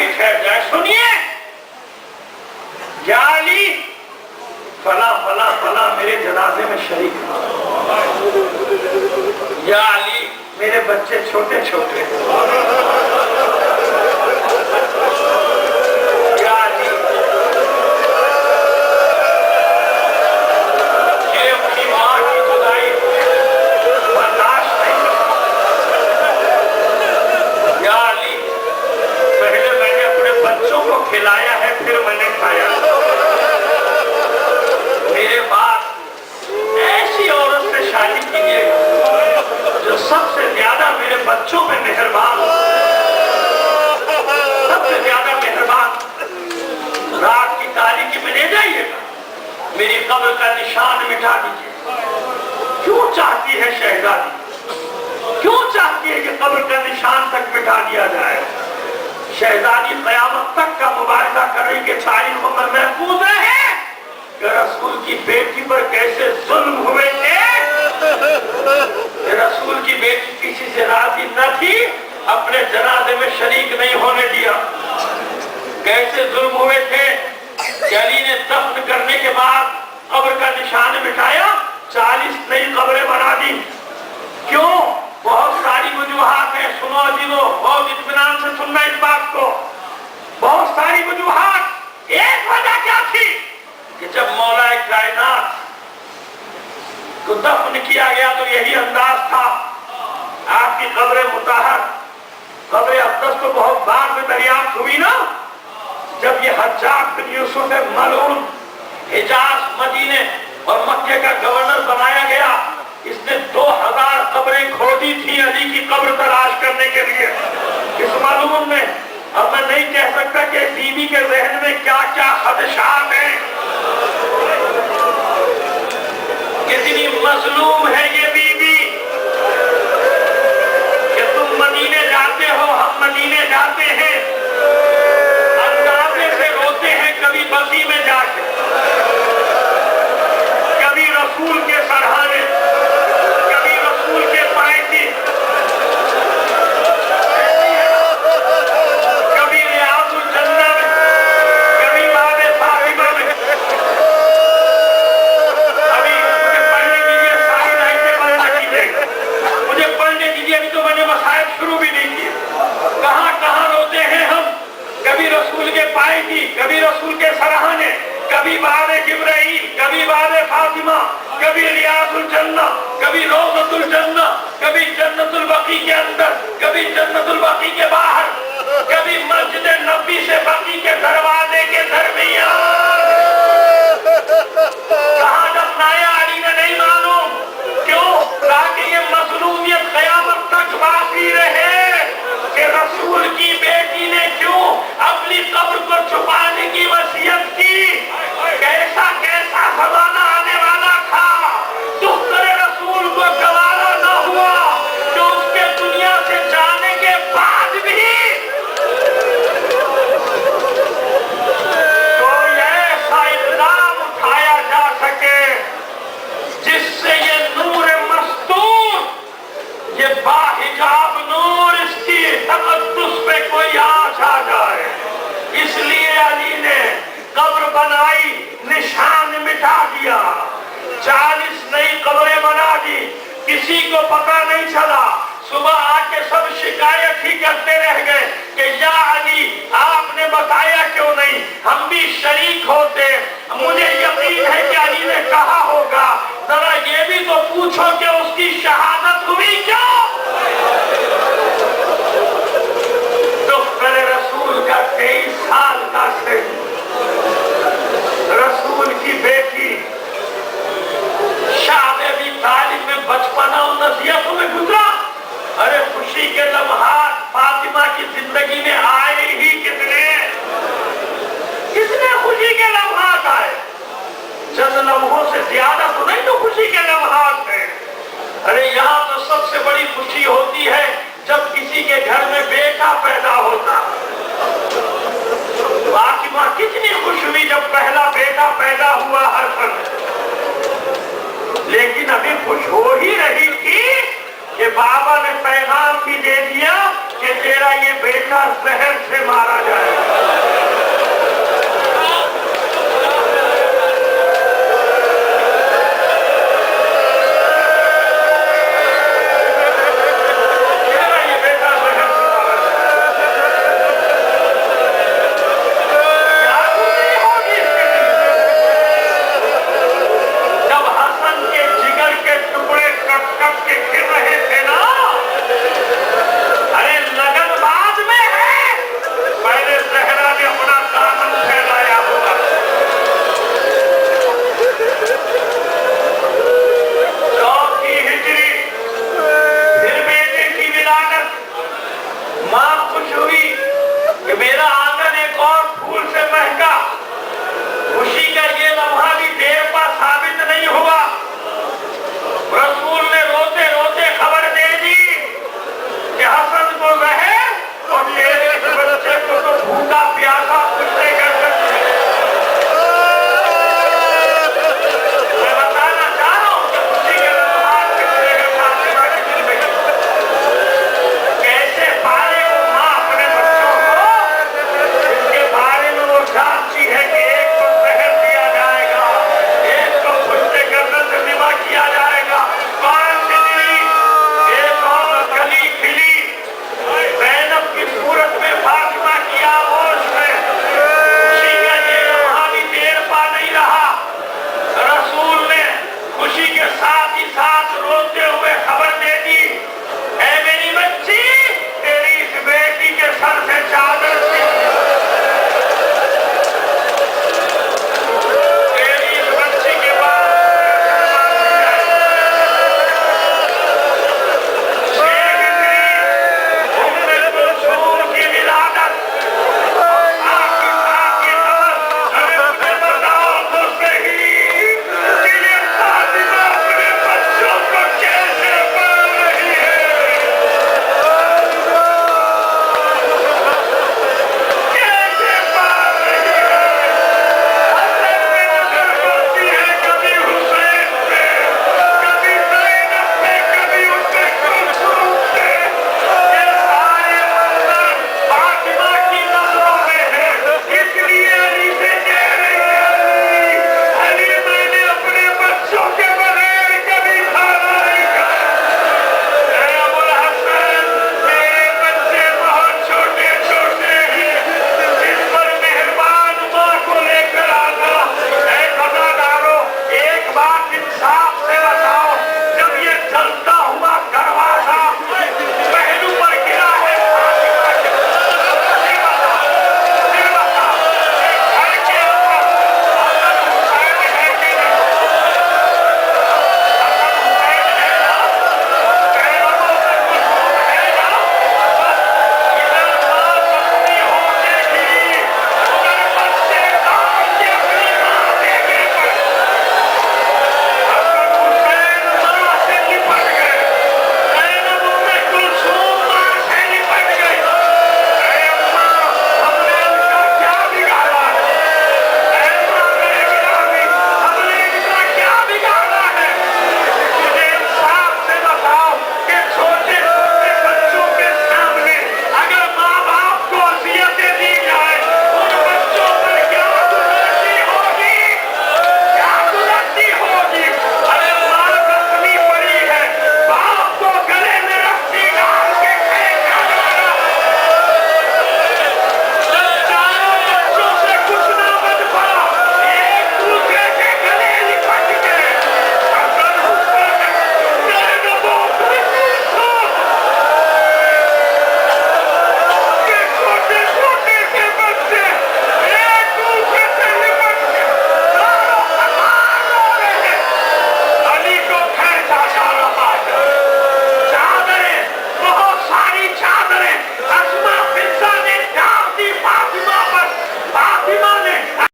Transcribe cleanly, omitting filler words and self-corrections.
بھی ٹھہر جائے. سنیے یا علی فلاں فلاں فلاں میرے جنازے میں شریک ہو. یا علی میرے بچے چھوٹے چھوٹے. یا علی یہ اپنی ماں کی جدائی برداشت نہیں. یا علی پہلے میں نے اپنے بچوں کو کھلایا ہے پھر میں نے کھایا. میرے بعد ایسی عورت سے شادی کیجیے جو سب سے زیادہ میرے بچوں پہ مہربان ہو, سب سے زیادہ مہربان. رات کی تاریکی میں لے جائیے گا, میری قبر کا نشان مٹا دیجیے. کیوں چاہتی ہے شہزادی, کیوں چاہتی ہے کہ قبر کا نشان تک مٹا دیا جائے؟ شہزادی قیامت تک کا مبارزہ کر رہی کہ تاریخ میں محفوظ رہے کہ رسول کی بیٹی پر کیسے ظلم ہوئے تھے. رسول کی بیٹی کسی سے راضی نہ تھی, اپنے جنازے میں شریک نہیں ہونے دیا. کیسے ظلم ہوئے تھے کہ علی نے دفن کرنے کے بعد قبر کا نشان مٹایا, 40 نئی قبریں بنا دی. کیوں؟ بہت ساری وجوہات ہیں. سنو عزیزو, بہت اطمینان سے سننا اس بات کو. بہت ساری وجوہات. ایک وجہ کیا تھی کہ جب مولا کائنات کو دفن کیا گیا تو یہی انداز تھا. آپ کی قبر مطہر, قبر اقدس تو بہت بعد میں دریافت ہوئی نا, جب یہ حجاج بن یوسف ملعون حجاز, مدینے اور مکے کا گورنر بنایا گیا. اس نے 2000 قبریں کھودی تھی علی کی قبر تلاش کرنے کے لیے. اس ملعون نے, اب میں نہیں کہہ سکتا کہ بیوی کے ذہن میں کیا کیا خدشات ہیں. کتنی مظلوم ہے یہ بیوی کہ تم مدینے جاتے ہو, ہم مدینے جاتے ہیں, اندازے سے روتے ہیں. کبھی بقیع میں جا کے, کبھی رسول کے سرہانے, کبھی رسول کے پائے, کبھی ریاض الجنہ میں, کبھی باب فاطمہ میں. ابھی مجھے پڑھنے دیجیے, ساری آیتیں بند نہ کیجیے, مجھے پڑھنے دیجیے, ابھی تو میں نے مسائل شروع بھی نہیں کیے. کہاں کہاں روتے ہیں ہم. کبھی رسول کے پائے کی, کبھی رسول کے سرہانے, کبھی باب جبرائیل, کبھی باب فاطمہ, کبھی ریاض الجنہ, کبھی روضۃ الجنہ, کبھی جنت البقیع کے اندر, کبھی جنت البقیع کے باہر, کبھی مسجد نبوی سے بقیع کے دروازے کے درمیان. کہاں دفنایا علی نے نہیں معلوم. کیوں؟ تاکہ یہ مظلومیت قیامت تک باقی رہے کہ رسول کی بیٹی نے کیوں اپنی قبر کو چھپانے کی وصیت کی. کیسا کیسا زمانہ آنے والا تھا. دختر رسول کو گوارا نہ ہوا کہ اس کے دنیا سے جانے کے بعد بھی کا زہر سے مارا جائے.